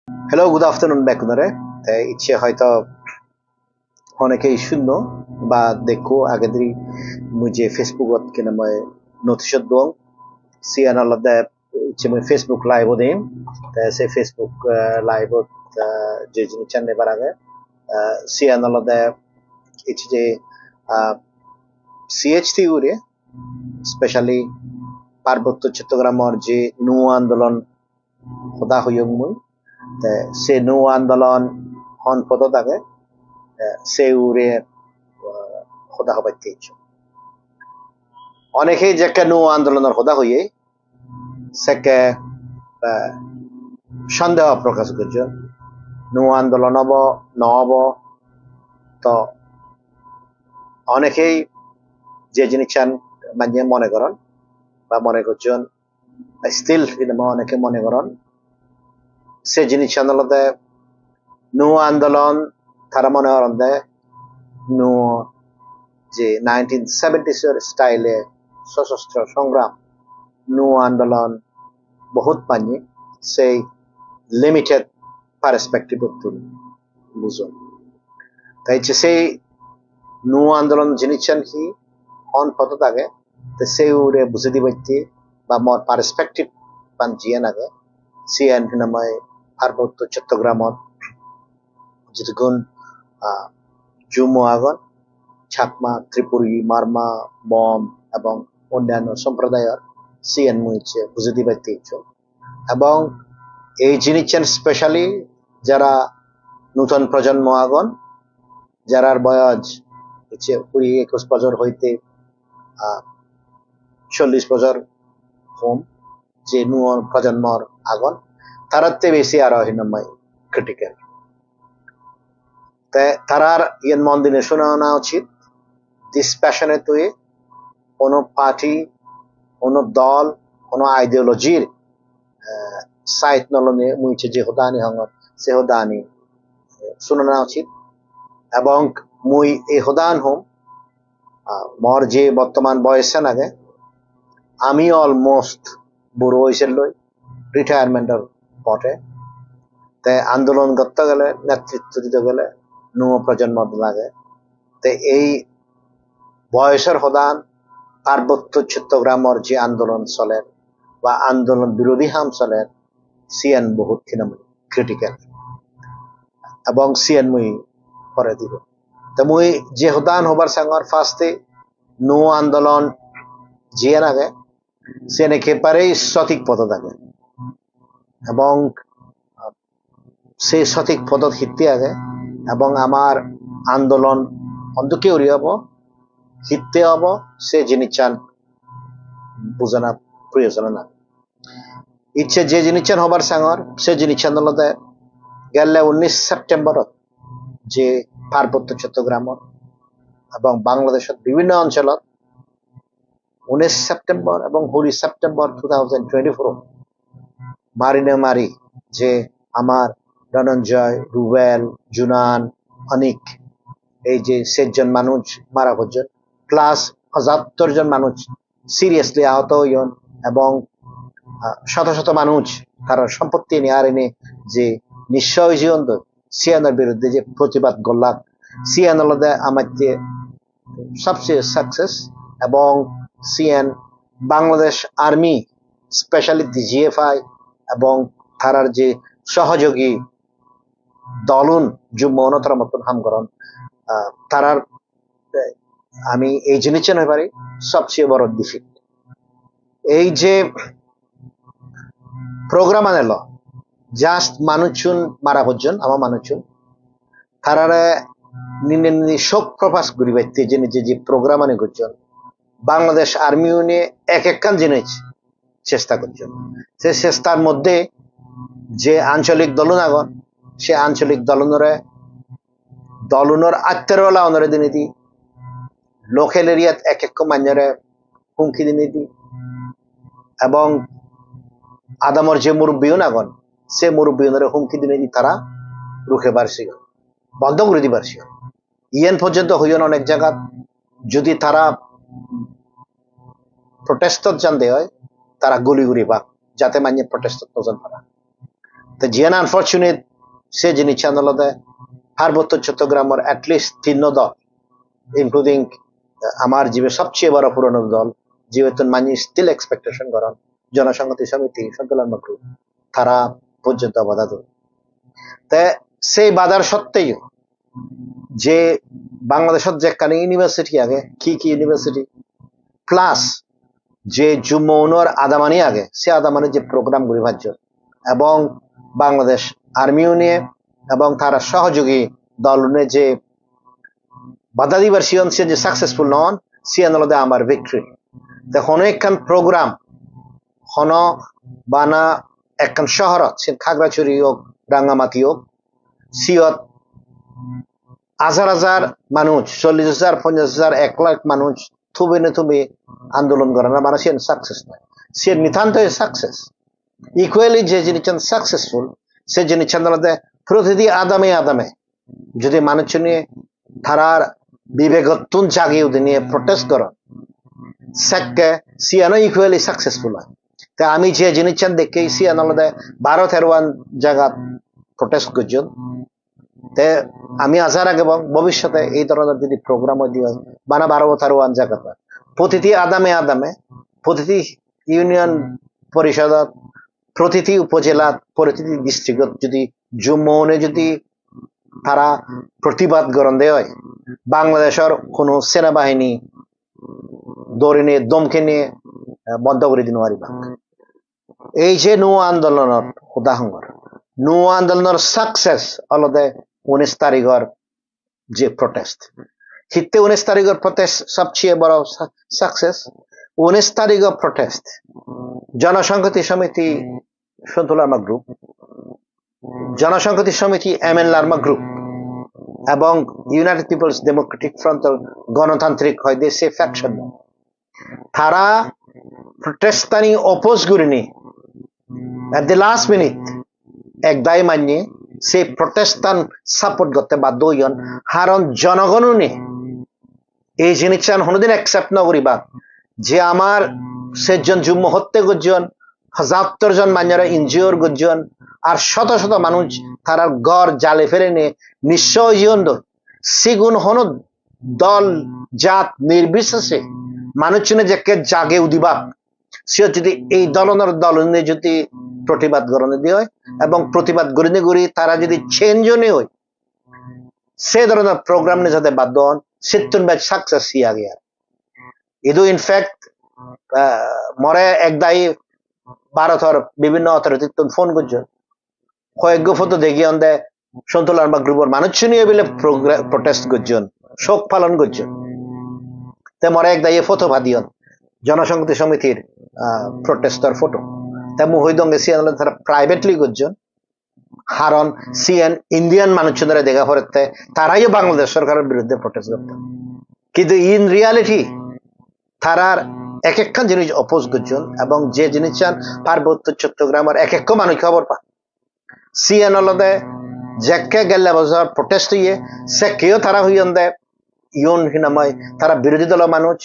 Hello, good afternoon back there. ইচ্ছে হয়তো অনেকেই শূন্য বা দেখো আগেদি মুঝে ফেসবুকত কিনা মই নথিছত দং সিয়ান আলাদা ইচ্ছে মই ফেসবুক লাইভ দিম সে ফেসবুক লাইভ যে জিনিস চান নেবার আগে সিয়ান আলাদা ইচ্ছে যে সিএইচটি উরে স্পেশালি পার্বত্য চট্টগ্রামের যে নৌ আন্দোলন সদা হইয়ং মুই সে নৌ আন্দোলন হন পদ থাকে সে উরে খোদা হবাইতে ইচ্ছু অনেকেই যেকে নৌ আন্দোলনের খোদা হইয়ে সেকে সন্দেহ প্রকাশ করছেন নৌ আন্দোলন হব নহব তো অনেকেই যে জিনিস চান মানে মনে করেন বা মনে করছেন স্টিল অনেকে মনে করেন সে জিনিস আন্দোলনে নৌ আন্দোলন তারা মনে করেন দেয় নৌ যে 1970s স্টাইলে সশস্ত্র সংগ্রাম নৌ আন্দোলন বহুত পানি সেই লিমিটেড পার্সপেক্টিভ বুঝুন তাই সেই নৌ আন্দোলন জিনিসেন কি অন পথ থাকে সেই উড়ে বুঝে দিবাইতে বা মোর পার্সপেক্টিভ পান জিয়ান আগে সিয়ান হিনাময় পার্বত্য চট্টগ্রামত যেগুন জুমো আগন ছাকমা ত্রিপুরী মারমা মম এবং অন্যান্য সম্প্রদায়ের সিএন মুইছে বুঝে দিবাইতে ইচ্ছুক এবং এই জিনিসের স্পেশালি যারা নূতন প্রজন্ম আগন যারার বয়স 20-21 বছর হইতে 40 বছর হোম যে নূতন প্রজন্মর আগন তারাতে বেশি আরো হিনময় ক্রিটিক্যাল তারার ইয়েন মন দিনে শোনা উচিত ডিসপ্যাশনেট ওয়ে কোনো পার্টি কোনো দল কোনো আইডিওলজির সাইট নলনে মুইছে যে হোদানি হঙ্গত সে হোদানি শুনানো উচিত এবং মুই এই হোদান হোম মর যে বর্তমান বয়সে নাগে আমি অলমোস্ট বুড়ো হয়েছে লই রিটায়ারমেন্টের পথে তাই আন্দোলন করতে গেলে নেতৃত্ব দিতে গেলে নৌ প্রজন্ম লাগে তাই এই বয়সের হোদান পার্বত্য চট্টগ্রামের যে আন্দোলন চলে বা আন্দোলন বিরোধী হাম চলে সিএন বহুত ক্রিটিক্যাল এবং সিএন মুই করে দিব তো মুই যে হোদান হবার সাঙ্গর ফার্স্টে নৌ আন্দোলন জিয়ান আগে সিএন একেবারেই সঠিক পথ থাকে এবং সেই সঠিক পথত হিতে আগে এবং আমার আন্দোলন অন্তকে উড়ি হব হিতে হব সে জিনিস চান বুঝানা প্রয়োজন না ইচ্ছে যে জিনিস চান হবার সাঙ্গর সে জিনিস আন্দোলনে গেলে 19 সেপ্টেম্বর যে পার্বত্য চট্টগ্রামত এবং বাংলাদেশের বিভিন্ন অঞ্চলত 19 সেপ্টেম্বর এবং 20 সেপ্টেম্বর 2024 মারিনে মারি যে আমার ধনঞ্জয় রুবেল জুনান অনিক এই যে 6 জন মানুষ মারা পর্যন্ত প্লাস 75 জন মানুষ সিরিয়াসলি আহত হইন এবং শত শত মানুষ তার সম্পত্তি নিয়ে আর এনে যে নিশ্চয় জীবন সিয়ানের বিরুদ্ধে যে প্রতিবাদ করলাম সিয়ান আলাদা আমার যে সবচেয়ে সাকসেস এবং CN Bangladesh army specially GFI এবং তারার যে সহযোগী দলুন যুগ্ম অনতর মতন হামকরণ তারার আমি এই জিনিস নয় পারি সবচেয়ে বড় ডিফিট এই যে প্রোগ্রাম আনেল জাস্ট মানুষজন মারা পর্যন্ত আমার মানুষজন তারারে শোক প্রকাশ করি বাইতে যে নিজে যে প্রোগ্রাম আনে করছেন বাংলাদেশ আর্মি ইউনিয়ে এক একখান জিনিস চেষ্টা করছেন সে চেষ্টার মধ্যে যে আঞ্চলিক দলন আগন সে আঞ্চলিক দলনের আত্মেরওয়ালা অনরে দিনীতি লোকাল এরিয়াত এক এক মান্যরে হুমকি দিনীতি এবং আদামর যে মুরব্বীও আগন সে মুরব্বীনরে হুমকি দিনীতি তারা রুখে পারছি বন্ধ করে দি পারছি ইয়েন পর্যন্ত হইন অনেক জায়গা যদি তারা প্রটেস্টত জানতে হয় তারা গুলি গুলি পাক যাতে মানিয়ে প্রটেস্টত নজন তারা তো জিয়ান আনফরচুনেট সে জিনিস আন্দোলনে পার্বত্য চট্টগ্রামের অ্যাটলিস্ট 3 দল ইনক্লুডিং আমার জীবে সবচেয়ে বড় পুরনো দল যেহেতু মানি স্টিল এক্সপেকটেশন করেন জনসংহতি সমিতি সন্তুলন গ্রুপ তারা পর্যন্ত বাধা দেয় তে সেই বাধার সত্ত্বেও যে বাংলাদেশের যে কানে ইউনিভার্সিটি আগে কি ইউনিভার্সিটি প্লাস যে জুম্মৌনর আদামানি আগে সে আদামানি যে প্রোগ্রামগুলি ভাজ্য এবং বাংলাদেশ আর্মিও নিয়ে এবং তারা সহযোগী দল নিয়ে যে বাধা দিবার সিয়ন সে যে সাকসেসফুল নন সিয়ান আলাদা আমার ভিক্টরি দেখুন একখান প্রোগ্রাম হন বানা একখান শহরত সে খাগড়াছড়ি হোক রাঙ্গামাটি হোক সিয়ত হাজার হাজার মানুষ 40,000 50,000 1 লাখ মানুষ থুবে আন্দোলন করে না মানে সে সাকসেস নয় সে নিতান্ত সাকসেস ইকুয়ালি যে জিনিস সাকসেসফুল সে জিনিস প্রতিটি আদামে যদি মানুষ নিয়ে তারার বিবেকত্বন জাগিয়ে নিয়ে প্রটেস্ট করেন সেকে সিয়ানো ইকুয়ালি সাকসেসফুল হয় তা আমি যে জিনিস দেখে সিয়ান আলাদা 12-13 জায়গা প্রটেস্ট করছেন তে আমি আসার আগে এবং ভবিষ্যতে এই ধরনের যদি প্রোগ্রাম দিয়ে হয় বানা 12-13 জায়গা প্রতিটি আদামে প্রতিটি ইউনিয়ন পরিষদ প্রতিটি উপজেলা প্রতিটি ডিস্ট্রিক্ট যদি জুম্মনে যদি তারা প্রতিবাদ গ্রহণ দেয় বাংলাদেশের কোন সেনাবাহিনী দৌড়ে নিয়ে দমকে নিয়ে বন্ধ করে দিন পারিবা এই যে নৌ আন্দোলনের উদাহরণ নৌ আন্দোলনের সাকসেস আলাদা 19 তারিখের যে প্রটেস্ট হিতে 19 তারিখের প্রটেস্ট সবচেয়ে বড় সাকসেস 19 তারিখের প্রটেস্ট জনসংহতি সমিতি সন্তুল লার্মা গ্রুপ জনসংহতি সমিতি এমএন লার্মা গ্রুপ এবং ইউনাইটেড পিপলস ডেমোক্রেটিক ফ্রন্ট গণতান্ত্রিক হয় দেশে ফ্যাকশন তারা প্রটেস্টানি অপোজ করেনি এট দ্য লাস্ট মিনিট এক দায় মানিয়ে সেই প্রটেস্টান সাপোর্ট করতে বাধ্য হইন কারণ জনগণনে এই জিনিসটা কোনোদিন অ্যাকসেপ্ট না করিবা যে আমার সেজন যুগ্ম হত্যা করছেন ৭০ জন মানুষরা ইনজিওর করছেন আর শত শত মানুষ তারা ঘর জালে ফেলে নিয়ে নিশ্চয় জীবন সিগুন হন দল জাত নির্বিশেষে মানুষজনে যে জাগে উদিবা সে যদি এই দলনের দলনে যদি প্রতিবাদ গড়নে দিয়ে হয় এবং প্রতিবাদ গড়িনে গড়ি তারা যদি চেঞ্জনে হয় সে ধরনের প্রোগ্রাম নিয়ে যাতে বাধ্য হন সিত্তুন ব্যাচ সাকসেস হিয়া গিয়া এদু ইনফ্যাক্ট মরে এক দায়ী ভারতের বিভিন্ন অথরিটি ফোন করছে কয়েক ফটো দেখিয়ে দেয় সন্তুল লার্মা গ্রুপের মানুষ নিয়ে বলে প্রটেস্ট করছেন শোক পালন করছেন তে মরে এক দায়ী ফটো ভাদিয়ন জনসংহতি সমিতির প্রটেস্টার ফটো তা মুহিদঙ্গে সিয়ান তারা প্রাইভেটলি করছেন কারণ সিএন ইন্ডিয়ান মানুষজনরা দেখা পড়তে তারাই বাংলাদেশ সরকারের বিরুদ্ধে প্রটেস্ট করতেন কিন্তু ইন রিয়ালিটি তারার এক একখান জিনিস অপোজ করছেন এবং যে জিনিস চান পার্বত্য চট্টগ্রামের এক এক মানুষ খবর পান সিএন হলদে যেকে গেলে বছর প্রটেস্ট হইয়ে সে কেউ তারা হইয়ন দেয় ইউন হিনাময় তারা বিরোধী দলের মানুষ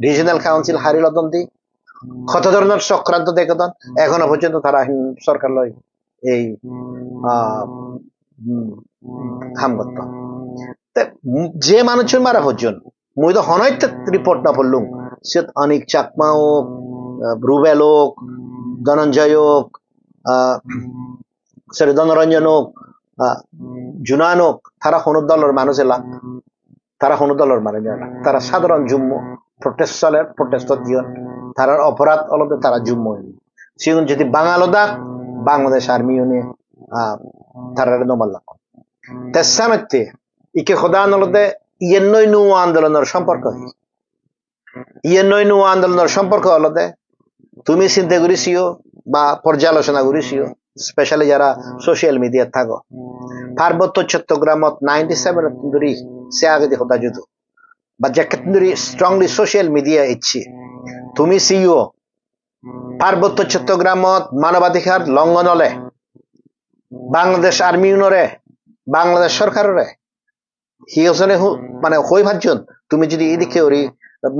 রিজিনাল কাউন্সিল হারিল দি কত ধরনের চক্রান্ত দেখেন এখনো পর্যন্ত তারা সরকার লয় এই হাম করত যে মানুষের মারা হচ্ছেন মুই তো হনইত রিপোর্ট না পড়লুম সে অনেক চাকমা হোক রুবেল হোক ধনঞ্জয় হোক ধনরঞ্জন হোক জুনান হোক তারা কোন দলের মানুষ এলা তারা কোন দলের মানুষ এলা তারা সাধারণ জুম্ম প্রটেস্ট চলের প্রটেস্টর দিয়ন তার অপরাধ অলবে তারা জুম্ম সেগুন যদি বাঙালদা বাংলাদেশ আর্মি নিয়ে তারা নমাল্লা তেসানতে ইকে খোদান অলদে ইয়েনই নৌ আন্দোলনের সম্পর্ক ইয়েনই নৌ আন্দোলনের সম্পর্ক অলদে তুমি চিন্তা করেছিও বা পর্যালোচনা করেছিও স্পেশালি যারা সোশ্যাল মিডিয়া থাকো পার্বত্য চট্টগ্রামত 97 ধরি সে আগে দেখো তা যুদ্ধ বা যাকে ধরি স্ট্রংলি সোশ্যাল মিডিয়া ইচ্ছি তুমি সিও পার্বত্য চট্টগ্রামত মানবাধিকার লঙ্ঘন হলে বাংলাদেশ আর্মি ইউনরে বাংলাদেশ সরকারের হিওজনে মানে হই ভাবছেন তুমি যদি এদিকে ওরি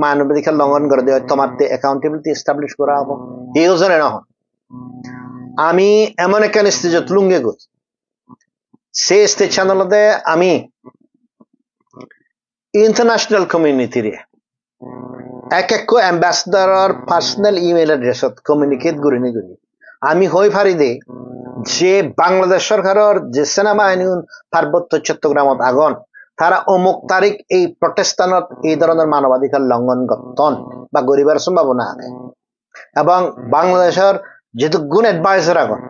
মানবাধিকার লঙ্ঘন করে দেয় তোমার অ্যাকাউন্টেবিলিটি এস্টাবলিশ করা হবো হিওজনে না আমি এমন একটা স্টেজত লুঙ্গে গই সেই স্টেজ চ্যানেলতে আমি ইন্টারন্যাশনাল কমিউনিটিরে এক এক অ্যাম্বাসেডারর পার্সোনাল ইমেল এড্রেসত কমিউনিকেট করি নি করি আমি হই পারি দে যে বাংলাদেশ সরকারের যে সেনাবাহিনী পার্বত্য চট্টগ্রামত আগন তারা অমুক তারিখ এই প্রটেস্টানত এই ধরনের মানবাধিকার লঙ্ঘন করতন বা গরিবের সম্ভাবনা আছে এবং বাংলাদেশের যেহেতু গুণ অ্যাডভাইজার আগন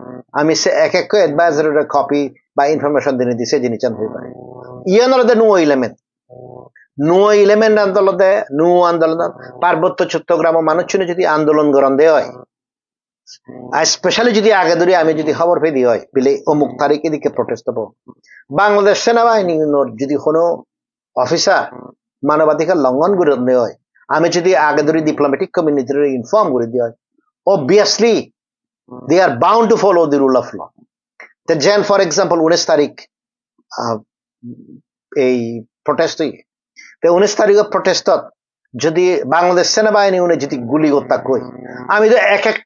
আমি সে এক এক অ্যাডভাইজারের কপি বা ইনফরমেশন দিনে দিছে জিনিস হয়ে পারে ইয়ানরদে নো ইলেমেন্ট আন্দোলনে আন্দোলন পার্বত্য চট্টগ্রাম মানুষ যদি আন্দোলন গরম দেয় হয় স্পেশালি যদি আগে ধরে আমি যদি খবর পেয়ে দিই হয় পেলে অমুক তারিখে দিকে প্রটেস্ট হবো বাংলাদেশ সেনাবাহিনীর যদি কোনো অফিসার মানবাধিকার লঙ্ঘন করে দেওয়া হয় আমি যদি আগে ধরে ডিপ্লোম্যাটিক কমিউনিটির ইনফর্ম করে দিই হয় obviously they are bound to follow the rule of law যেন ফর এক্সাম্পল 19 তারিখ এই প্রটেস্ট 19 তারিখের প্রটেস্টত যদি বাংলাদেশ সেনাবাহিনী উনি যদি গুলি হত্যা কই আমি তো এক এক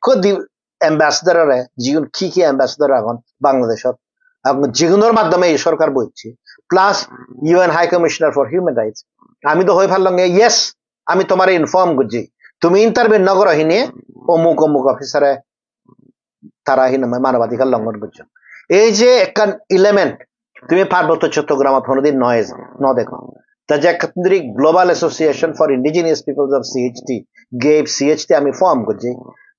অ্যাম্বাসেডারে জীবন কি অ্যাম্বাসেডার এখন বাংলাদেশত যেগুলোর মাধ্যমে এই সরকার বইছি plus UN high commissioner for human rights আমি তো হয়ে ফেললাম ইয়েস আমি তোমার ইনফর্ম করছি তুমি ইন্টারভিউ নগর হিনে অমুক অমুক অফিসারে তারা হিন মানবাধিকার লঙ্ঘন করছো এই যে একটা এলিমেন্ট তুমি পার্বত্য চট্টগ্রামত কোনোদিন নয় ন দেখো The Global Association for Indigenous Peoples of CHT gave CHT আমি ফর্ম করছি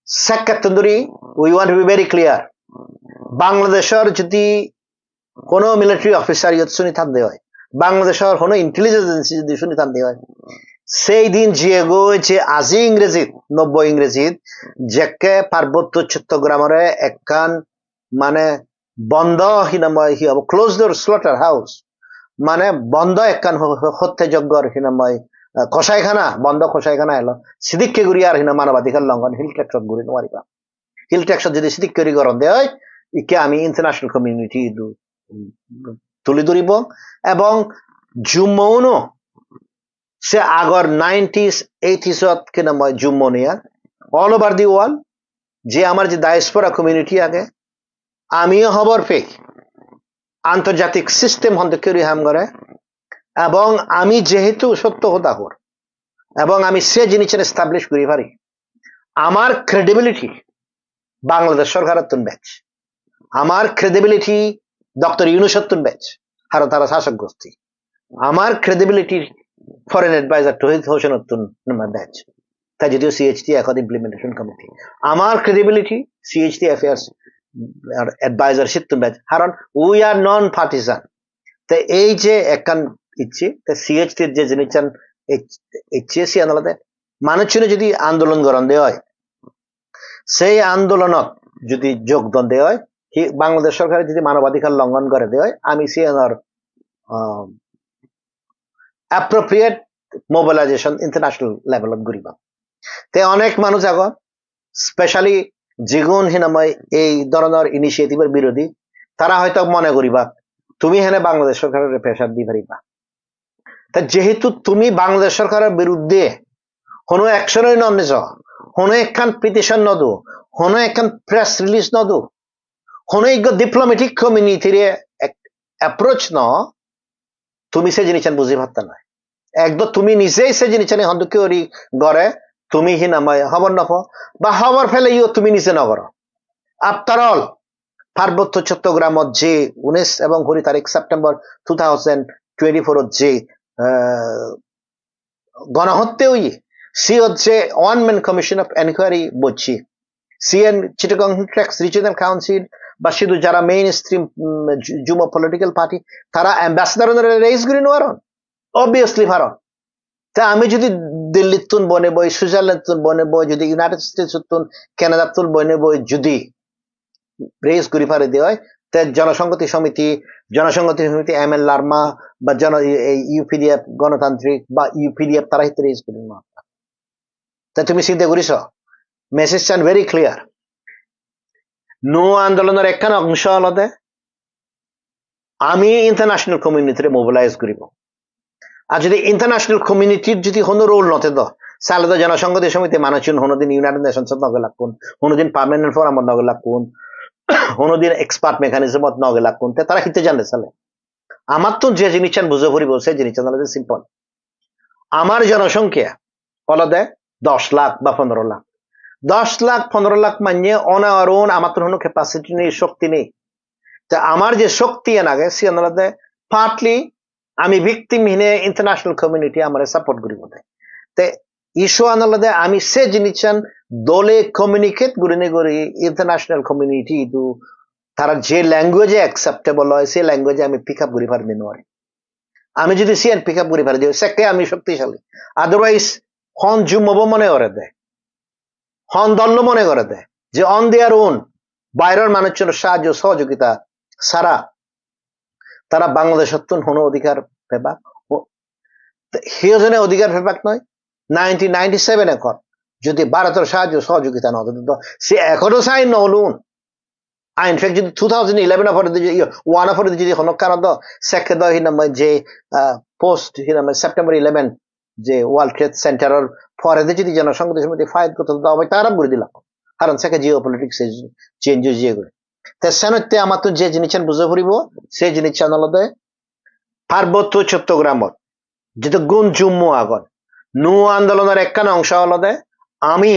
secondary we want to be very clear বাংলাদেশের যদি কোনো মিলিটারি অফিসার ইয়ত শুনি থাকতে হয় বাংলাদেশের কোনো ইন্টেলিজেন্স এজেন্সি যদি শুনি থাকতে হয় সেই দিন যে যে আজি ইংরেজিত 90 ইংরেজিত যেকে পার্বত্য চট্টগ্রামের একখান মানে বন্ধ হিনাময় হি হব ক্লোজ ডোর স্লটার হাউস মানে বন্ধ একখান হত্যাযজ্ঞর হিনাময় কষাইখানা বন্ধ কষাইখানা এলো সিদিককে গুড়ি আর হিনা মানবাধিকার লঙ্ঘন হিল ট্যাক্সত গুড়ি নোৱাৰিবা হিল ট্যাক্সত যদি সিদিক কৰি গরম দেয় হয় ইকে আমি ইন্টারন্যাশনাল কমিউনিটি তুলি ধরিব এবং জুম্মৌনো সে আগর 90s 80sত কিনাময় জুম্মনিয়া অল ওভার দি ওয়ার্ল্ড যে আমার যে ডায়াসপোরা কমিউনিটি আগে আমিও খবর পেয়ে আন্তর্জাতিক সিস্টেম হন্তকেরি হাম করে এবং আমি যেহেতু সত্য হতাহর এবং আমি সে জিনিস এস্টাবলিশ করি পারি আমার ক্রেডিবিলিটি বাংলাদেশ সরকারের তুন ব্যাচ আমার ক্রেডিবিলিটি ডক্টর ইউনুসের তুন ব্যাচ আর তারা শাসক গোষ্ঠী আমার ক্রেডিবিলিটি ফরেন অ্যাডভাইজার তহিদ হোসেনের তুন ব্যাচ তাই যদিও সিএইচটি এখন ইমপ্লিমেন্টেশন কমিটি আমার ক্রেডিবিলিটি সিএইচটি অ্যাফেয়ার্স অ্যাডভাইজারশিপ তুন ব্যাচ কারণ উই আর নন পার্টিজান তো এই যে একখান ইচ্ছে সিএইচটির যে জিনিস ইচ্ছে আন্দোলনে মানুষের যদি আন্দোলন গরম দেওয়া হয় সেই আন্দোলনত যদি যোগদান দেওয়া হয় বাংলাদেশ সরকারের যদি মানবাধিকার লঙ্ঘন করে দেওয়া হয় আমি সিএনআর অ্যাপ্রোপ্রিয়েট মোবিলাইজেশন ইন্টারন্যাশনাল লেভেলত করিব তে অনেক মানুষ এখন স্পেশালি যেগুন হিনাময় এই ধরনের ইনিশিয়েটিভের বিরোধী তারা হয়তো মনে করিবা তুমি হেনে বাংলাদেশ সরকারের প্রেসার দিয়ে পারিবা তা যেহেতু তুমি বাংলাদেশ সরকারের বিরুদ্ধে কোনো অ্যাকশনই নিছ কোনো একখান পিটিশন নদো কোনো একখান প্রেস রিলিজ নদো কোনো এক ডিপ্লোম্যাটিক কমিউনিটির অ্যাপ্রোচ ন তুমি সে জিনিস বুঝি পারতা না একদম তুমি নিজেই সে জিনিস হন্তকি গড়ে তুমি হিনাময় খবর নপ বা খবর ফেলে তুমি নিজে নগর আফটার অল পার্বত্য চট্টগ্রামত যে 19 এবং 20 তারিখ সেপ্টেম্বর 2024 যে গণহত্যা সি হচ্ছে one man commission of enquiry বলছি সিএন চিটাগং ট্যাক্স রিজিওনাল কাউন্সিল বা শুধু যারা মেইন স্ট্রিম জুমো পলিটিক্যাল পার্টি তারা অ্যাম্বাসেডার রেইজ করে নেওয়ার অবভিয়াসলি ভারত তা আমি যদি দিল্লির তুন বনে বই সুইজারল্যান্ড তুন বনে বই যদি ইউনাইটেড স্টেটস তুন কানাডার তুন বনে বই যদি রেইজ করে পারে দেওয়া হয় তা জনসংহতি সমিতি এম এল লার্মা বা ইউপিডিএফ গণতান্ত্রিক বা ইউপিডিএফ তারা হিতে রেইজ করে নেওয়া তা তুমি চিন্তা করিস মেসেজ চান ভেরি ক্লিয়ার নো আন্দোলনের একখান অংশ আলাদা আমি ইন্টারন্যাশনাল কমিউনিটিরে মোবিলাইজ করিব আর যদি ইন্টারন্যাশনাল কমিউনিটির যদি কোনো রোল নতে দ সালে জনসংহতি সমিতি মানুষ কোনোদিন ইউনাইটেড নেশনস নগে লাগুন কোনোদিন পার্মানেন্ট ফোরাম নগে লাগুন কোনোদিন এক্সপার্ট মেকানিজমত নগেলা কোনতে তারা হিতে জানে চালে আমার তো যে জিনিস বুঝে পড়িব সেই জিনিস সিম্পল আমার জনসংখ্যা অলদে 10 লাখ বা 15 লাখ 10 লাখ 15 লাখ মানে অনারণ আমার তো কোনো ক্যাপাসিটি নেই শক্তি নেই তা আমার যে শক্তি এনাগে সে আলাদা পার্টলি আমি ভিকটিম হিনে ইন্টারন্যাশনাল কমিউনিটি আমার সাপোর্ট করি বলে তে ইস্যু আনালাদে আমি সে জিনিস দলে কমিউনিকেট করি ইন্টারন্যাশনাল কমিউনিটি তো তারা যে ল্যাঙ্গুয়েজে অ্যাকসেপ্টেবল হয় সেই ল্যাঙ্গুয়েজে আমি পিক আপ করি পারবি নয় আমি যদি সিএন পিক আপ করি পারি সেকে আমি শক্তিশালী আদারওয়াইজ হন জুমব মনে করে দেয় হন দল্ল মনে করে দেয় যে অন দেয়ার ওন বাইরের মানুষের সাহায্য সহযোগিতা সারা তারা বাংলাদেশের কোনো অধিকার পেবাক হিজনে অধিকার পেবাক নয় 1997 এখন যদি ভারতের সাহায্য সহযোগিতা না হতো সে এখনো সাইন নহলুন ইনফ্যাক্ট যদি 2011 পরে ওয়ান পরে যদি কোনো কারণ সেকে দ হিনামে যে পোস্ট হিনামে সেপ্টেম্বর 11 যে ওয়ার্ল্ড ট্রেড সেন্টারের পরে যদি জনসংখ্যার মধ্যে ফাইট করতে দাও তারা করে দিলাম কারণ সেকে জিও পলিটিক্স চেঞ্জ হয়ে গেল তে সেনতে আমার তো যে জিনিস বুঝে পড়িব সেই জিনিস আনলদে পার্বত্য চট্টগ্রামত যেটা গুণ জুম্মু আগন নু আন্দোলনের একখান অংশ হলদে আমি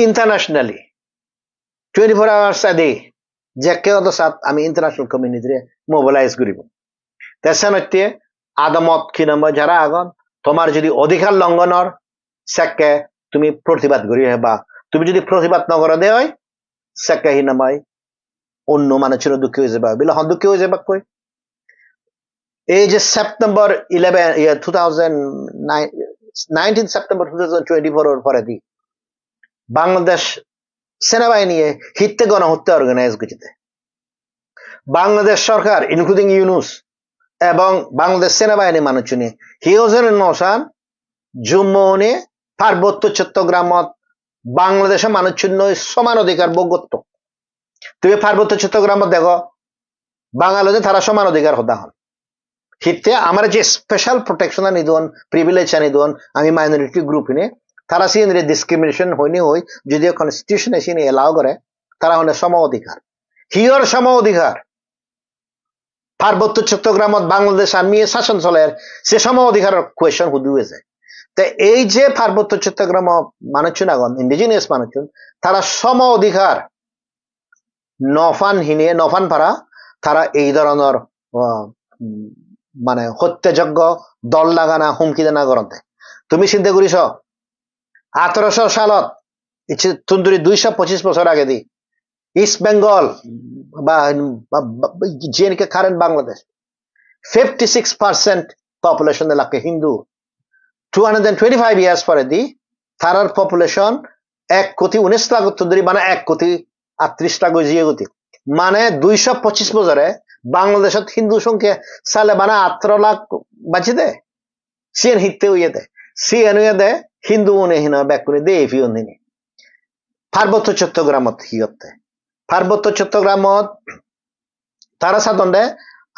ইন্টারন্যাশনালি 24 hours a day যে কেউ সাথ আমি ইন্টারন্যাশনাল কমিউনিটি মোবিলাইজ করিব তেসেন হইতে আদামত খিনাম যারা আগন তোমার যদি অধিকার লঙ্ঘনের সেকে তুমি প্রতিবাদ করি বা তুমি যদি প্রতিবাদ নকরা দে হয় সেকে হিনামাই অন্য মানুষের দুঃখী হয়ে যাবে বিলে হন দুঃখী হয়ে যাবে কই এই যে সেপ্টেম্বর 19 সেপ্টেম্বর 2024 এর পরে দি বাংলাদেশ সেনাবাহিনী হিতে গণহত্যা অর্গানাইজ করেছে বাংলাদেশ সরকার ইনক্লুডিং ইউনুস এবং বাংলাদেশ সেনাবাহিনী মানুষ নিয়ে হিওজের নসান জুম্মনে পার্বত্য চট্টগ্রামত বাংলাদেশের মানুষ সমান অধিকার ভোগত্ব তুমি পার্বত্য চট্টগ্রামত দেখো বাঙালিদের তারা সমান অধিকার হতা হন হিতে আমার যে স্পেশাল প্রোটেকশন আনি দন প্রিভিলেজ আনি দন আমি মাইনরিটি গ্রুপ নিয়ে তারা সে ডিসক্রিমিনেশন হয়নি হই যদিও কনস্টিটিউশন এসে এলাও করে তারা হলে সম অধিকার হিয়র সম অধিকার পার্বত্য চট্টগ্রামত বাংলাদেশ আর্মি শাসন চলে সে সম অধিকারের কোয়েশন হুদু হয়ে যায় তো এই যে পার্বত্য চট্টগ্রাম মানুষজন আগন ইন্ডিজিনিয়াস মানুষজন তারা সম অধিকার নফান পারা তারা এই ধরনের মানে হত্যাযজ্ঞ দল লাগানা হুমকি দেনা করতে তুমি চিন্তা করিস 1800 সালত তুন্দুরি 225 বছর আগে দি ইস্ট বেঙ্গল বা জেএনকে কারেন্ট বাংলাদেশ 56% পপুলেশন এলাকা হিন্দু 225 ইয়ার্স পরে দি তারার পপুলেশন 1,19 লাখ তুন্দুরি মানে 1,38 লাখ জিয়ে গতি মানে 225 বছরে বাংলাদেশত হিন্দু সংখ্যা সালে মানে 18 লাখ বাঁচি দে সিএন হিতে হইয়ে দে সিএন হইয়ে দে হিন্দু মনে হিনা ব্যাক করে দে ফিও নিনি পার্বত্য চট্টগ্রামত হিয়তে পার্বত্য চট্টগ্রামত তারা সাধনে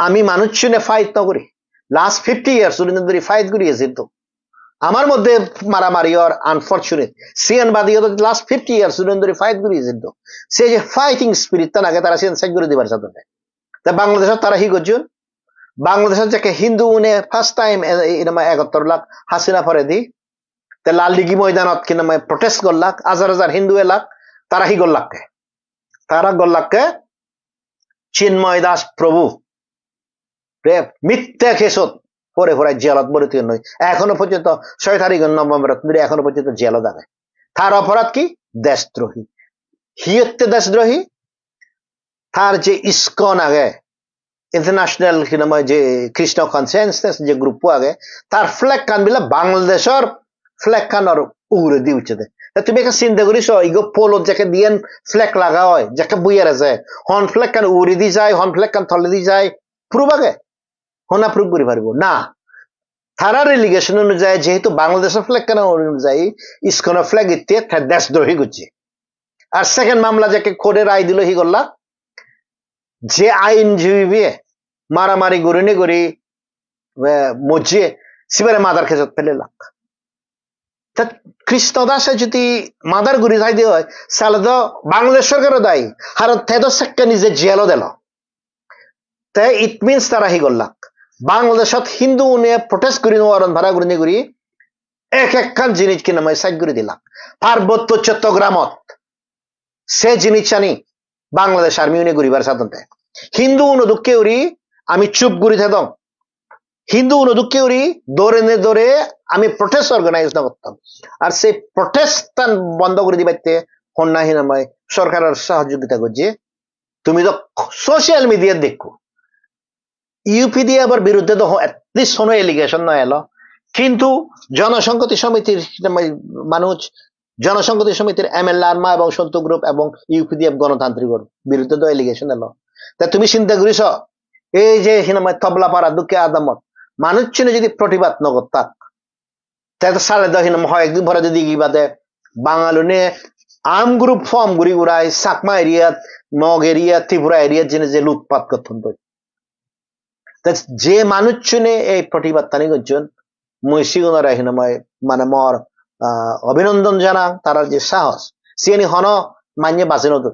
আমি মানুষ শুনে ফাইট ন করি লাস্ট 50 ইয়ার্স ধরে ফাইট করিয়েছি তো আমার মধ্যে মারামারি আর আনফরচুনেট সিএন বাদী লাস্ট 50 ইয়ার্স ধরে ফাইট করিয়েছি তো সে যে ফাইটিং স্পিরিট তা নাকি তারা সিএন সাইড করে দিবার সাধনে তা বাংলাদেশের তারা হি করছেন বাংলাদেশের যাকে হিন্দু উনে ফার্স্ট টাইম 71 লাখ হাসিনা পরে দি তে লাল দিঘি ময়দানত কিনা প্রটেস্ট করলাক হাজার হিন্দু এলাক তারা হি করলাককে তারা গল্লাককে চিন্ময় দাস প্রভু মিথ্যা খেসত পরে পরে জেলত বলিতে নয় এখনো পর্যন্ত 6 তারিখ নভেম্বর এখনো পর্যন্ত জেল থাকে তার অপরাধ কি দেশদ্রোহী হিয়ত্তে দেশদ্রোহী তার যে ইস্কন আগে ইন্টারন্যাশনাল যে কৃষ্ণ কনসেনসাস যে গ্রুপ আগে তার ফ্ল্যাগ কান বিলা বাংলাদেশের ফ্ল্যাগ কানের উড়ে দিয়ে উঠছে তুমি একটা চিন্তা করিস ইগো পোলো যাকে দিয়ে ফ্ল্যাগ লাগা হয় যাকে বুইয়ার আছে হন ফ্ল্যাগ কান উড়ে দিয়ে যায় হন ফ্ল্যাগ কান থলে দিয়ে যায় প্রুভ আগে হনা প্রুভ করে পারবো না তারা রেলিগেশন অনুযায়ী যেহেতু বাংলাদেশের ফ্ল্যাগ কান অনুযায়ী ইস্কনের ফ্ল্যাগ ইত্যাদি তার দেশদ্রোহী করছে আর সেকেন্ড মামলা যাকে কোর্টে রায় দিল হি করলা যে আইনজীবী মারামারি গড়িনে গড়ি মজিয়ে সিবারে মাদার খেজত ফেলে লাগ তা কৃষ্ণ দাসে যদি মাদার গুড়ি থাই দিয়ে হয় সালে তো বাংলাদেশ সরকারও দায়ী আর তেদো সেক্কা নিজে জেলও দিল তে ইট মিনস তারা হি গল্লাক বাংলাদেশত হিন্দু উনি প্রটেস্ট করি নোয়ারন ভাড়া করি করি এক একখান জিনিস কিনা মই সাইড করে দিলাম পার্বত্য চট্টগ্রামত সে জিনিস জানি বাংলাদেশ আর্মি উনি ঘুরিবার সাধনতে হিন্দু দুঃখে উড়ি আমি চুপ ঘুরি থাকতাম হিন্দু দুঃখে উড়ি দৌড়ে নে দৌড়ে আমি প্রটেস্ট অর্গানাইজ না করতাম আর সেই প্রটেস্ট বন্ধ করে দিবাইতে হন্যাহীন আমায় সরকারের সহযোগিতা করছে তুমি তো সোশ্যাল মিডিয়া দেখো ইউপিডি আবার বিরুদ্ধে তো এটলিস্ট কোনো এলিগেশন নয় এলো কিন্তু জনসংহতি সমিতির মানুষ জনসংহতি সমিতির এমএল আর্মা এবং সন্তু গ্রুপ এবং ইউপিডিএফ গণতান্ত্রিক বিরুদ্ধে তো এলিগেশন এলো তা তুমি চিন্তা করিস এই যে তবলা পাড়া দুঃখে আদামত মানুষ চিনে যদি প্রতিবাদ নগতাক তাহলে সাড়ে দশ হয় একদিন ভরে যদি বাদে বাঙালুনে আম গ্রুপ ফর্ম ঘুরি ঘুরায় সাকমা এরিয়া নগ এরিয়া ত্রিপুরা এরিয়া জেনে যে লুটপাত করতেন যে মানুষ চিনে এই প্রতিবাদ তানি করছেন মৈশিগুণরা মানে মর অভিনন্দন জানা তারা যে সাহস সিয়ানি হন মান্য বাঁচে নতুন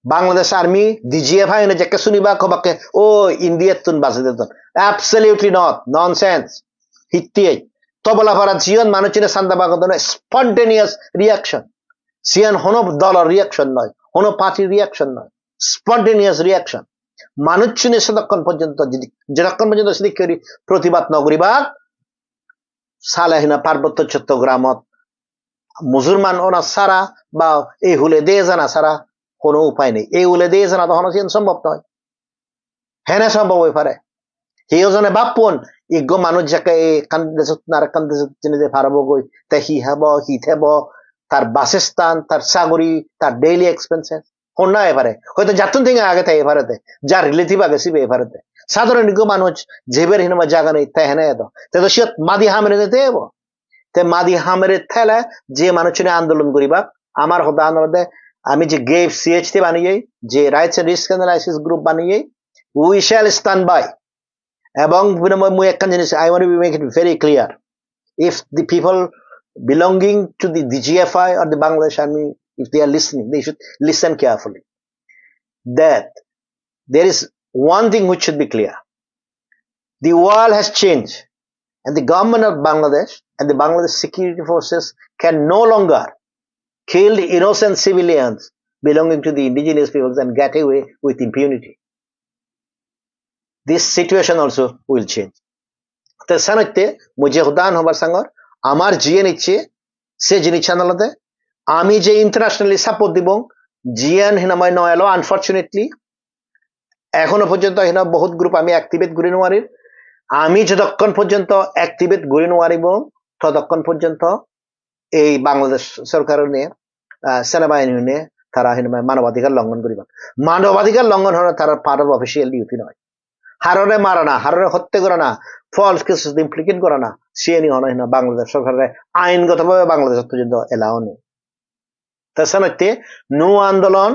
বাংলাদেশ আর্মি ডিজিএফ হয় না যাকে শুনিবা খবাকে ও ইন্ডিয়ার তুন বাঁচে দিতেন অ্যাবসলিউটলি নট ননসেন্স হিত্তিয়ে তবলা ফারা জিয়ন মানুষ চিনে সান্দা বাগত স্পন্টেনিয়াস রিয়াকশন সিয়ান হন দলের রিয়াকশন নয় হন পার্টির রিয়াকশন নয় স্পন্টেনিয়াস রিয়াকশন মানুষ চিনে যতক্ষণ পর্যন্ত যদি প্রতিবাদ নগরীবা সালেহিনা পার্বত্য চট্টগ্রামত মুসলমান ওনা সারা বা এই হুলে দিয়ে জানা সারা কোনো উপায় নেই এই হুলে দিয়ে জানা তখন সম্ভব নয় হ্যাঁ সম্ভব হয়ে পারে সেইজনে বাপুন ইগ মানুষ যাকে কান্দে পারব গই তা হি হব হি থেব তার বাসস্থান তার চাকরি তার ডেইলি এক্সপেন্সেস হন্যা এবারে হয়তো যাতুন থেকে আগে তাই এবারেতে যার রিলেটিভ আগে সিবে এবারেতে সাধারণ মানুষ যেবের হিনমা জায়গা নেই তাই হেনে এত তো সে মাদি হামরে নিতে এব তে মাদি হামরে থেলে যে মানুষ আন্দোলন করিবা আমার হদা আন্দোলন আমি যে গেভ সিএইচটি বানিয়ে যে rights and risk analysis group বানিয়ে উই শ্যাল স্ট্যান্ড বাই এবং মুই একটা জিনিস I want to make it very clear if the people belonging to the GFI or the Bangladesh Army, if they are listening, they should listen carefully. That there is one thing which should be clear. The world has changed and the government of Bangladesh and the Bangladesh security forces can no longer kill the innocent civilians belonging to the indigenous peoples and get away with impunity. This situation also will change. তো সানতে মুজে হুদান হবার সঙ্গর আমার জিয়ে নিচ্ছে সে জিনিস আনালতে আমি যে internationally support দিব GN হিনাময় নয় এলো আনফর্চুনেটলি এখনো পর্যন্ত হিনা বহুত গ্রুপ আমি অ্যাক্টিভেট ঘুরে নোয়ারির আমি যতক্ষণ পর্যন্ত অ্যাক্টিভেট ঘুরে নোয়ারিব ততক্ষণ পর্যন্ত এই বাংলাদেশ সরকারের নিয়ে সেনাবাহিনী নিয়ে তারা হিনাময় মানবাধিকার লঙ্ঘন করিব মানবাধিকার লঙ্ঘন হলে তারা পার্ট অফ অফিসিয়াল ডিউটি নয় হাররে মারা না হাররে হত্যা করা না ফলস কেসেস ইমপ্লিকেট করা না সিএনই হন না বাংলাদেশ সরকারের আইনগতভাবে বাংলাদেশ পর্যন্ত এলাও নেই তাছাড়া নৌ আন্দোলন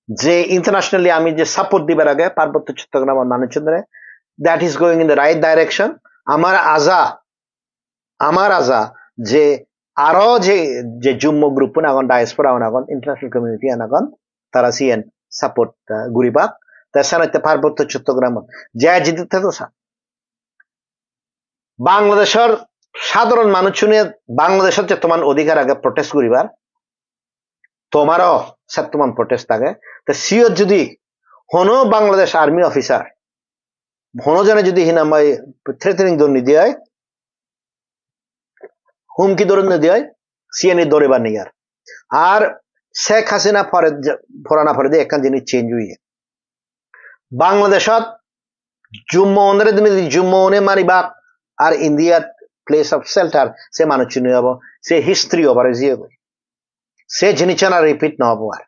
যে ইন্টারন্যাশনালি আমি যে সাপোর্ট দিবার আগে পার্বত্য চট্টগ্রাম মানুষজনের that is going in the right direction আমার আজা যে আরো যে Jumma group আনাগন diaspora আনাগন international community আনাগন তারা সিএন সাপোর্ট গুরিবাক তাছাড়া পার্বত্য চট্টগ্রাম যা জিতে তো বাংলাদেশের সাধারণ মানুষ শুনে বাংলাদেশের যে তোমার অধিকার আগে প্রটেস্ট করিবার তোমারও তোমার প্রটেস্ট থাকে তো সিওর যদি হনো বাংলাদেশ আর্মি অফিসার হনো জনে যদি হিনামাই থ্রেটেনিং দৌড়নি দিয়ে হুমকি দৌড়নি দিয়ে সিএনই দৌড়িবার নিয়ার আর শেখ হাসিনা ফরানা ফরে দিয়ে একখান জিনিস চেঞ্জ হইয়ে বাংলাদেশত জুম্মনের দিনে জুম্মনে মারিবা আর ইন্ডিয়ার প্লেস অফ শেল্টার সে মানুষ চিনি হব সে হিস্ট্রি ওভারে জিয়ে গই সে জিনিস না রিপিট নহব আর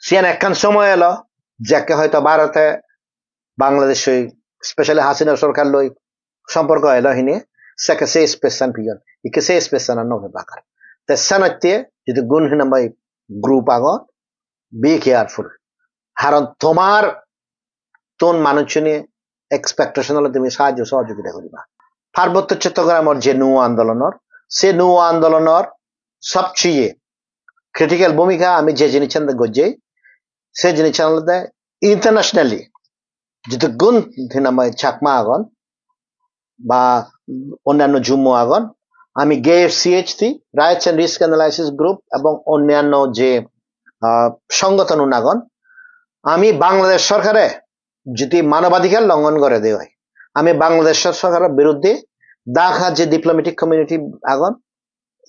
সিয়ান একখান সময় এলো যাকে হয়তো ভারতে বাংলাদেশ স্পেশালি হাসিনা সরকার লই সম্পর্ক এলো হিনে সেকে সে স্পেশাল পিজন ইকে সে স্পেশাল নবে বাকার তে সানতে যদি গুণহীন গ্রুপ আগত বি কেয়ারফুল কারণ তোমার তোন মানুষ নিয়ে এক্সপেকটেশন হলে তুমি সাহায্য সহযোগিতা করিবা পার্বত্য চট্টগ্রামের যে নৌ আন্দোলনের সে নৌ আন্দোলনের সবচেয়ে ক্রিটিক্যাল ভূমিকা আমি যে জিনিসের গজ্জে সে জিনিসের ইন্টারন্যাশনালি যেহেতু গুণ হিনাময় চাকমা আগন বা অন্যান্য জুম্মু আগন আমি GAFCHT rights and risk analysis group এবং অন্যান্য যে সংগঠন আগন আমি বাংলাদেশ সরকারে যদি মানবাধিকার লঙ্ঘন করে দেওয়া হয় আমি বাংলাদেশ সরকারের বিরুদ্ধে ঢাকা যে ডিপ্লোম্যাটিক কমিউনিটি আগন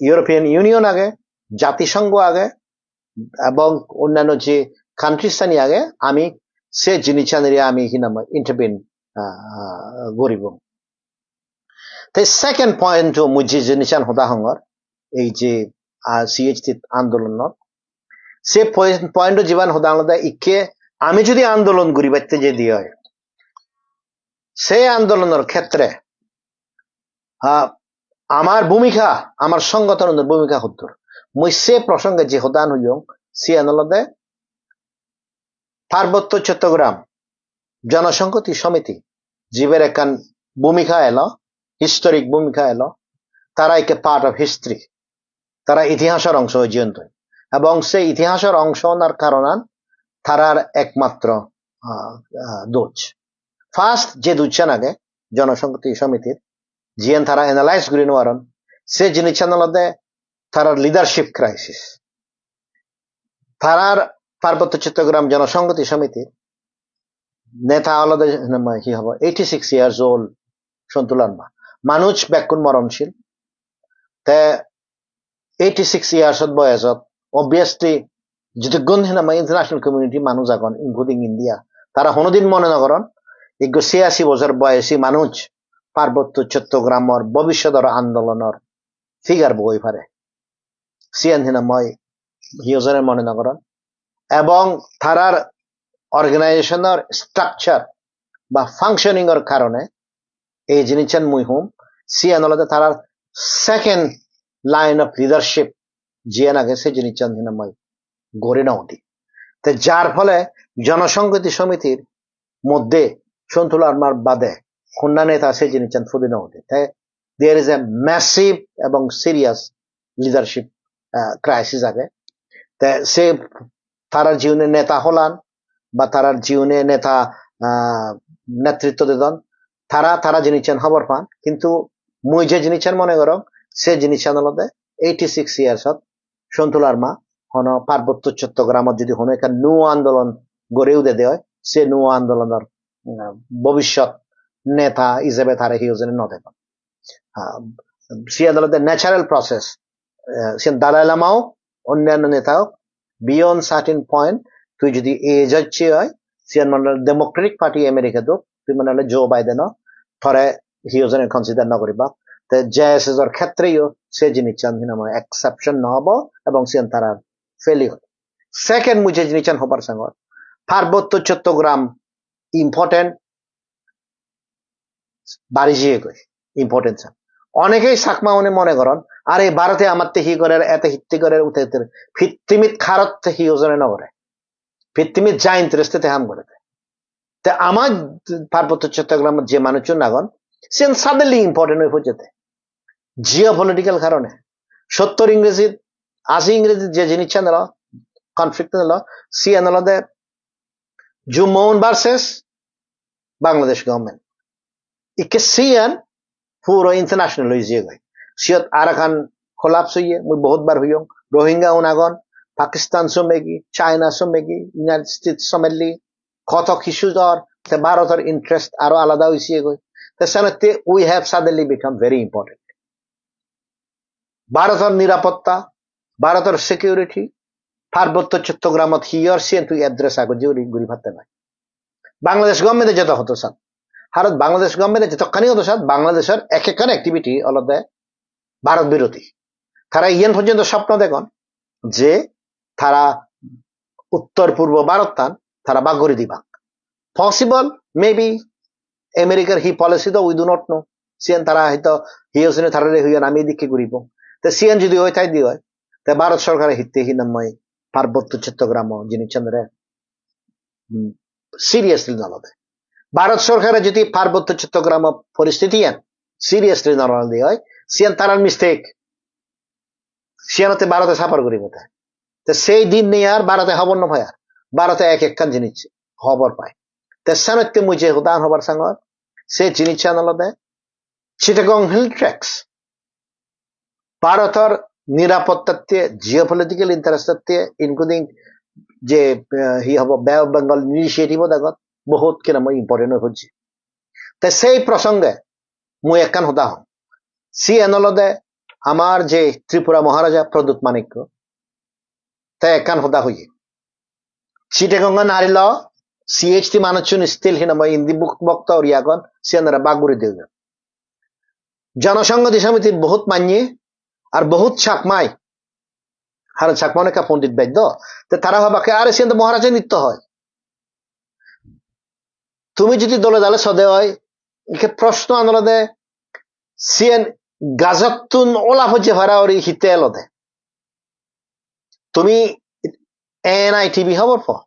ইউরোপিয়ান ইউনিয়ন আগে জাতিসংঘ আগে এবং অন্যান্য যে কান্ট্রিস্তানি আগে আমি সে জিনিসানি আমি ইন্টারভিন করিব তাই সেকেন্ড পয়েন্ট মুই যে জিনিসান হতা হঙর এই যে CHT আন্দোলনত সে পয়েন্ট জীবন হতা আলাদা ইকে আমি যদি আন্দোলন করি বাইতে যে দিয়ে হয় সেই আন্দোলনের ক্ষেত্রে আমার ভূমিকা আমার সংগঠনের ভূমিকা হতর মুই সে প্রসঙ্গে যে হদান হইল সে আন্দোলনে পার্বত্য চট্টগ্রাম জনসংহতি সমিতি জীবের একান ভূমিকা এলো হিস্টোরিক ভূমিকা এলো তারা একে পার্ট অফ হিস্ট্রি তারা ইতিহাসের অংশ জীবন্ত এবং সেই ইতিহাসের অংশ হওয়ার কারণ তারার একমাত্র দোষ ফার্স্ট যে দুচ্ছেন আগে জনসংহতি সমিতির জিএন তারা এনালাইজ করি নেওয়ার সে জিনিসের মধ্যে তারার লিডারশিপ ক্রাইসিস তারার পার্বত্য চট্টগ্রাম জনসংহতি সমিতির নেতা আলাদা কি হব 86 ইয়ার্স ওল্ড সন্তুলান মানুষ ব্যাকুণ মরণশীল তে 86 ইয়ার্স বয়সত অবভিয়াসলি যদি গুণহীনামা ইন্টারন্যাশনাল কমিউনিটি মানুষ এখন ইনক্লুডিং ইন্ডিয়া তারা কোনোদিন মনে নকরন 86 বছর বয়সী মানুষ পার্বত্য চট্টগ্রামের ভবিষ্যতের আন্দোলনের ফিগার বই পারে সিয়ানহীনাময় হিউজনের মনে নকরন এবং তারার অর্গানাইজেশনের স্ট্রাকচার বা ফাংশনিং এর কারণে এই জিনিসের মুহিম সিয়ানলতে তারার সেকেন্ড লাইন অফ লিডারশিপ জিয়ান আগে সে জিনিসের হিনাময় গড়ে না উঠি তো যার ফলে জনসংহতি সমিতির মধ্যে সন্তুল আরমার বাদে কন্যা নেতা সে জিনিসের ফুদে না উঠে তাই দেয়ার ইজ এ ম্যাসিভ এবং সিরিয়াস লিডারশিপ ক্রাইসিস আগে সে তারার জীবনে নেতা হলান বা তারার জীবনে নেতা নেতৃত্ব দেন তারা জিনিসেন খবর পান কিন্তু মুই যে জিনিসেন মনে করো সে জিনিসের মধ্যে 86 ইয়ার্সত সন্তুল আরমা হন পার্বত্য চট্টগ্রামত যদি হন একটা নৌ আন্দোলন গড়ে উঠে দেয় সে নৌ আন্দোলনের ভবিষ্যৎ নেতা হিসেবে তারা হিউজেনে ন দেখেন সে আদালতের ন্যাচারাল প্রসেস সে দালাই লামাও অন্যান্য নেতাও বিয়ন্ড সার্টিন পয়েন্ট তুই যদি এজ হচ্ছে হয় সে মানে ডেমোক্রেটিক পার্টি আমেরিকা তো তুই মানে জো বাইডেন থরে হিউজেনে কনসিডার ন করিবা JSS এর ক্ষেত্রেও সে জিনিস চান্দিনাময় এক্সেপশন নহব এবং সে তারা ফেলিওর সেকেন্ড মুঝে জিনিস হবার সঙ্গ পার্বত্য চট্টগ্রাম ইম্পর্টেন্ট বাড়ি জিয়ে গই ইম্পর্টেন্স অনেকেই সাকমা মনে করেন আর এই ভারতে আমার হি করে এত হিত্তি করে উঠে ভিত্তিমিত খারত হি ওজনে নগরে ভিত্তিমিত যা ইন্টারেস্টে হাম করে তা আমার পার্বত্য চট্টগ্রামের যে মানুষজন নাগন সে সাডেনলি ইম্পর্টেন্ট হয়ে পড়ছে জিও পলিটিক্যাল কারণে 70 ইংরেজি 80 ইংরেজি যে জিনিস নিল কনফ্লিক্ট নিল সি আনলদে জুম্মন ভার্সেস বাংলাদেশ গভর্নমেন্ট ইকে সিয়ান পুরো ইন্টারন্যাশনাল হয়ে গই সিয়ত আরাকান কোলাপস হইয়ে মুই বহুত বার হইয়ং রোহিঙ্গা উনাগন পাকিস্তান সমেগি চায়না সমেগি ইউনাইটেড স্টেটস সমেলি কত কিছু জ্বর ভারতের ইন্টারেস্ট আরো আলাদা হয়েছে গই তাতে we have suddenly become very important ভারতের নিরাপত্তা ভারতের সিকিউরিটি পার্বত্য চট্টগ্রামত হিয়র সিয়েন তুই অ্যাড্রেস আগে জুরি গুরি ভাবতে নাই বাংলাদেশ গভর্নমেন্টে যেটা হতো স্যার ভারত বাংলাদেশ গভর্নমেন্টে যতখানি হতো স্যার বাংলাদেশের এক একখান অ্যাক্টিভিটি অলদে ভারত বিরোধী তারা ইয়ান পর্যন্ত স্বপ্ন দেখুন যে তারা উত্তর পূর্ব ভারত টান তারা বাগ করে দিবা পসিবল মেবি আমেরিকার হি পলিসি তো we do not know Sean তারা হয়তো হিয়সিনে তারা হইয়া আমি দিকে ঘুরিব তো সিয়ান যদি হয় তাই দিয়ে হয় তা ভারত সরকারের হিতে হি নাময় পার্বত্য চট্টগ্রাম জিনিস চন্দ্রে সিরিয়াসলি নলদে ভারত সরকারের যদি পার্বত্য চট্টগ্রাম পরিস্থিতি আন সিরিয়াসলি নলদে হয় সিয়ান তারার মিস্টেক সিয়ানতে ভারতে সাফার করি কথা তো সেই দিন নিয়ে আর ভারতে হবর ন ভাই আর ভারতে এক একখান জিনিস খবর পায় তে সানতে মুই যে হুদান হবার সাঙ্গর সে জিনিস আনলদে চিটাগং হিল ট্র্যাক্স ভারতের নিরাপত্তাতে জিওপলিটিক্যাল ইন্টারেস্টতে ইনক্লুডিং যে হি হব বে অফ বেঙ্গল ইনিশিয়েটিভ দেখত বহুত কিনা মই ইম্পর্টেন্ট হচ্ছে তাই সেই প্রসঙ্গে মুই একখান হুদা হম সি এনলদে আমার যে ত্রিপুরা মহারাজা প্রদূত মানিক্য তাই একখান হুদা হইয়ে চিটাগঙ্গা নারিল সিএইচটি মানুষজন স্টিল হিনাময় ইন্দি বক্ত ওরিয়াগন সিয়ানারা বাগুড়ি দেবে জনসংহতি সমিতির বহুত মানিয়ে আর বহুত ছাকমাই হার ছাকমানে কা পণ্ডিত বাদ্য তো তারা ভাবাকে আরে সিয়ান মহারাজা নিত্য হয় তুমি যদি দলে দলে সদে হয় একে প্রশ্ন আনলদে সিএন গাজতুন ওলাফ যে ভাড়া ওরি হিতে এলদে তুমি এনআই টিভি হবার পর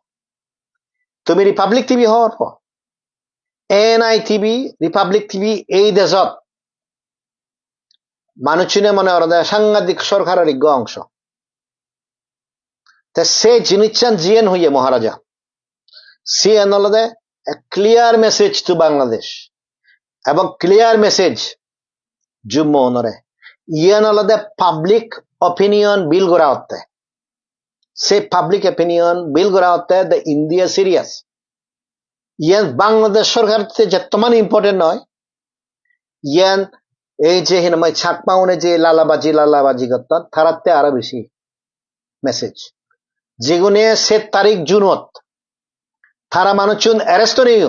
তুমি রিপাবলিক টিভি হওয়ার পর এনআই টিভি রিপাবলিক টিভি এই দেশত মানুষনে মনে ওরা সাংঘাতিক সরকারের অংশ সে জিনিস জিএন হইয়ে মহারাজা সি এনলদে ক্লিয়ার মেসেজ টু বাংলাদেশ এবং ক্লিয়ার মেসেজ জুম্মু অনরে ইয়েন আলাদা পাবলিক অপিনিয়ন বিল করা হতে সে পাবলিক অপিনিয়ন বিল করা হতে দ্য ইন্ডিয়া সিরিয়াস ইয়েন বাংলাদেশ সরকার যেতমান ইম্পর্টেন্ট নয় ইয়েন এই যে হিনমাই ছাকমাউনে যে লালাবাজি করতেন তারাতে আরো বেশি মেসেজ যেগুনে সে তারিখ জুনত তারা মানুষজন অ্যারেস্ট নেই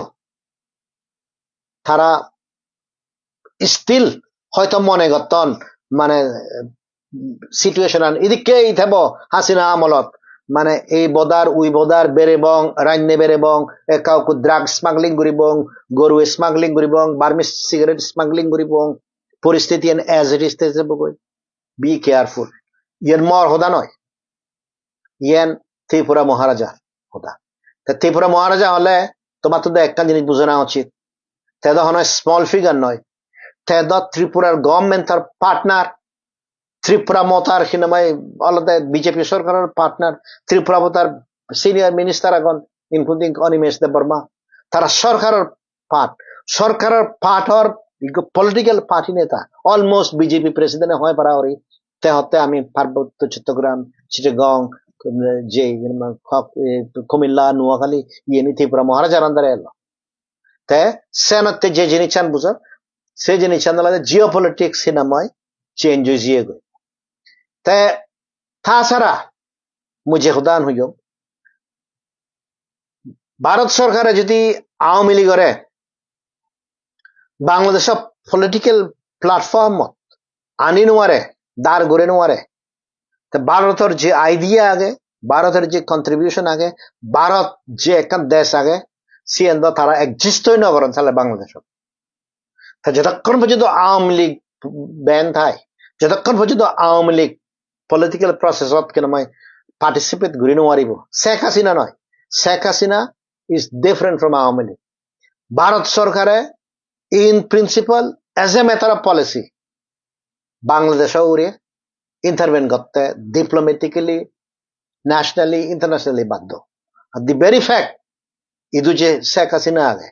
তারা স্টিল হয়তো মনে করতেন মানে সিচুয়েশন এদিকে থাকব হাসিনা আমলত মানে এই বদার উই বদার বেরেবং রান্নে বেরেবং কাউকে ড্রাগ স্মাগলিং করিব গরু স্মাগলিং করিব বার্মিস সিগারেট স্মাগলিং করিব পরিস্থিতি as it is be careful yen মর হোদা নয় ইয়েন ত্রিপুরা মহারাজা হোদা ত্রিপুরা মহারাজা হলে তোমার তো একখান জিনিস বুঝে নেওয়া উচিত তেদ হয় স্মল ফিগার নয় তেদ ত্রিপুরার গভর্নমেন্ট তার পার্টনার ত্রিপুরা মতার হিনামাই আলাদা বিজেপি সরকারের পার্টনার ত্রিপুরা মতার সিনিয়র মিনিস্টার এখন ইনক্লুডিং অনিমেষ দেববর্মা তারা সরকারের পার্টর পলিটিক্যাল পার্টি নেতা অলমোস্ট বিজেপি প্রেসিডেন্ট হয় পারা ওরি তে হতে আমি পার্বত্য চট্টগ্রাম চিটাগং যে কুমিল্লা নোয়াখালী ইয়ে ত্রিপুরা মহারাজার আন্দারে এলো তে সেনতে যে জিনিস চান বুঝা সে জিনিস চান জিও পলিটিক্স হিনাময় চেঞ্জ হয়ে গই তাছাড়া মুঝে হুদান হইল ভারত সরকারে যদি আওয়ামী লীগরে বাংলাদেশ পলিটিক্যাল প্ল্যাটফর্ম আনি নোয়ারে দাঁড় গড়ে নোয়ারে ভারতের যে আইডিয়া আগে ভারতের যে কন্ট্রিবিউশন আগে ভারত যে একটা দেশ আগে সিএন তারা এক্সিস্টই না করেন তাহলে বাংলাদেশ যতক্ষণ পর্যন্ত আওয়ামী লীগ ব্যান থাকে যতক্ষণ পর্যন্ত আওয়ামী লীগ পলিটিক্যাল প্রসেসত কেনমাই পার্টিসিপেট ঘুরি নোৱাৰিব শেখ হাসিনা নয় Sheikh Hasina is different from Awami League Bharat সরকারে in principle as a matter of policy বাংলাদেশও উড়ে ইন্টারভেন করতে ডিপ্লোমেটিক্যালি ন্যাশনালি ইন্টারন্যাশনালি বাধ্য দি ভেরি ফ্যাক্ট ইদু যে শেখ হাসিনা আগে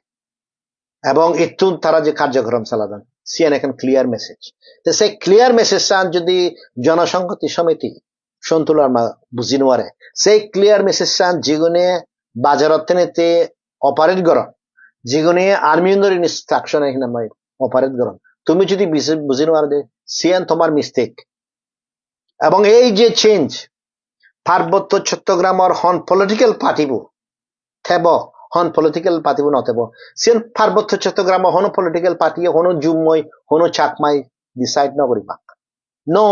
এবং একটু তারা যে কার্যক্রম চালাতেন সিএন এখন ক্লিয়ার মেসেজ সেই ক্লিয়ার মেসেজ চান যদি জনসংহতি সমিতি সন্তুলন বুঝি নোয়ারে সেই ক্লিয়ার মেসেজ চান যেগুনে বাজার অর্থনীতি অপারেট করন যেগুনে আর্মি উন্নয়ন ইনস্ট্রাকশন এখানে অপারেট করন তুমি যদি বুঝি নোয়ারে সিএন তোমার মিস্টেক এবং এই যে চেঞ্জ পার্বত্য চট্টগ্রামর হন পলিটিক্যাল পার্টিব থেব হন পলিটিক্যাল পার্টিব নথেব সিএন পার্বত্য চট্টগ্রাম হন পলিটিক্যাল পার্টি হন জুমই হন চাকমাই ডিসাইড নকরিবা নো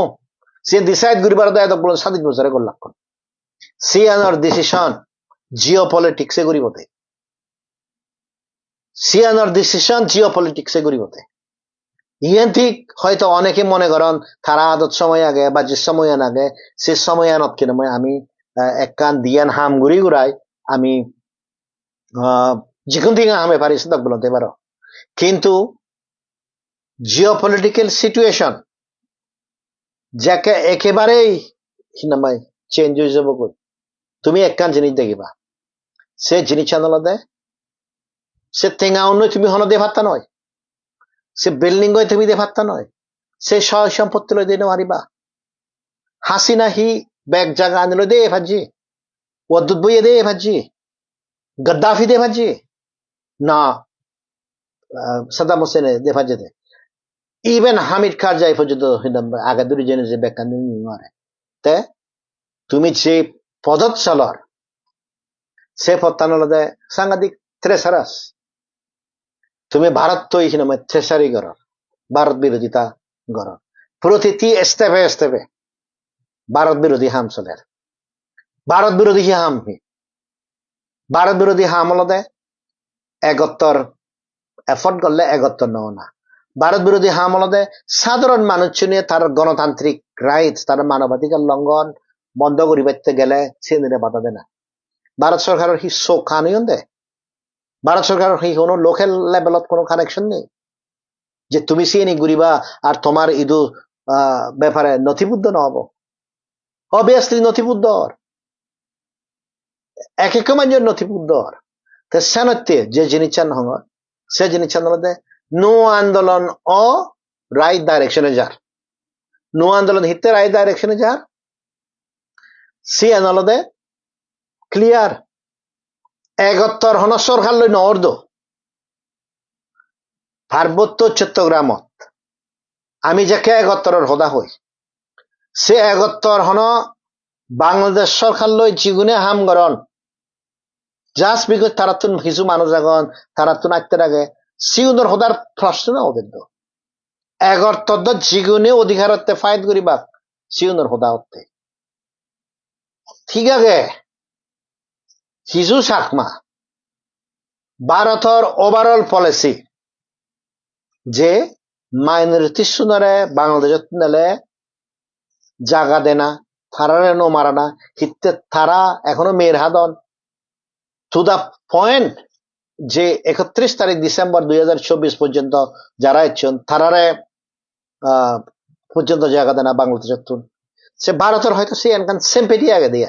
সিএন ডিসাইড করিবার এত স্বাধীন বছরে করলাম সিএনর ডিসিশন জিও পলিটিক্সে করিবতে সিএনর ডিসিশন জিও পলিটিক্সে করিবতে ইয়েন ঠিক হয়তো অনেকে মনে করেন তারা আদত সময় আগে বা যে সময় আগে সে সময় আনত কিনা আমি একখান দিয়ান হাম ঘুরি ঘুরাই আমি যেখান থেকে হামে পারিস তক বলতে পারো কিন্তু জিও পলিটিক্যাল সিচুয়েশন যাকে একেবারেই নামাই চেঞ্জ হয়ে যাব কই তুমি একখান জিনিস দেখিবা সে জিনিস আনলদে সে টেঙা অন্য তুমি হনদে ভাত্তা নয় সে বিল্ডিং গৈ তুমি দে ভাত্তা নয় সে সয় সম্পত্তি লই দিয়ে মারিবা হাসি নাহি ব্যাগ জায়গা আনিল দে ভাজি ওয়াদুদ বইয়ে দে ভাজি গদ্দাফি দে ভাজি না সাদাম হোসেনে দে ভাজি দে ইভেন হামিদ কারজাই পর্যন্ত আগে দুটি জেনে যে ব্যাখ্যা নিয়ে তে তুমি যে পদত চলর সে পত্তানলদে সাংঘাতিক থ্রেসারাস তুমি ভারত তো এইখানে থ্রেসারি কর ভারত বিরোধিতা কর প্রতিটি স্টেপে স্টেপে ভারত বিরোধী হাম চলে ভারত বিরোধী হাম ভারত বিরোধী হাম হলদে একত্তর এফর্ট করলে একত্তর নয় না ভারত বিরোধী হাম হলদে সাধারণ মানুষ নিয়ে তার গণতান্ত্রিক রাইটস তার মানবাধিকার লঙ্ঘন বন্ধ করিবাইতে গেলে সে নিরে বাধা দেয় না ভারত সরকারের হি চোখ খানিও দে ভারত সরকারের হি কোনো লোকাল লেভেলত কোনো কানেকশন নেই যে তুমি সিএনি ঘুরিবা আর তোমার ইদু ব্যাপারে নথিবদ্ধ নহব অবভিয়াসলি নথিবদ্ধ এক এক মানুষের নথিবদ্ধ সেনতে যে জিনিস চান হঙ্গ সে জিনিস চান নো আন্দোলন ও রাইট ডাইরেকশনে যার নো আন্দোলন হিতে রাইট ডাইরেকশনে যার সি আনলদে ক্লিয়ার একত্তর হন সরকার লই নর্দ পার্বত্য চট্টগ্রামত আমি যাকে একত্তরের হদা হই সে একত্তর হন বাংলাদেশ সরকার লই জিগুনে হাম গরন জাস্ট বিকজ তারা তো কিছু মানুষ এখন তারা তো নাচতে লাগে সিউনের হদার প্রশ্ন না ওদের তো একত্তর জিগুনে অধিকারত্বে ফাইট করিবা সিউনের হদা হতে ঠিক আছে কিছু চাকমা ভারতের ওভারঅল পলিসি যে মাইনরিটি সুনারে বাংলাদেশত নেলে জাগা দেনা তারারে নো মারানা হিতে তারা এখনো মেয়ের হাদন টু দা পয়েন্ট যে 31 তারিখ ডিসেম্বর 2024 পর্যন্ত যারা ইচ্ছন তারারে পর্যন্ত জায়গা দেনা বাংলাদেশের সে ভারতের হয়তো সে এনকান সেম্পেটি আগে দিয়ে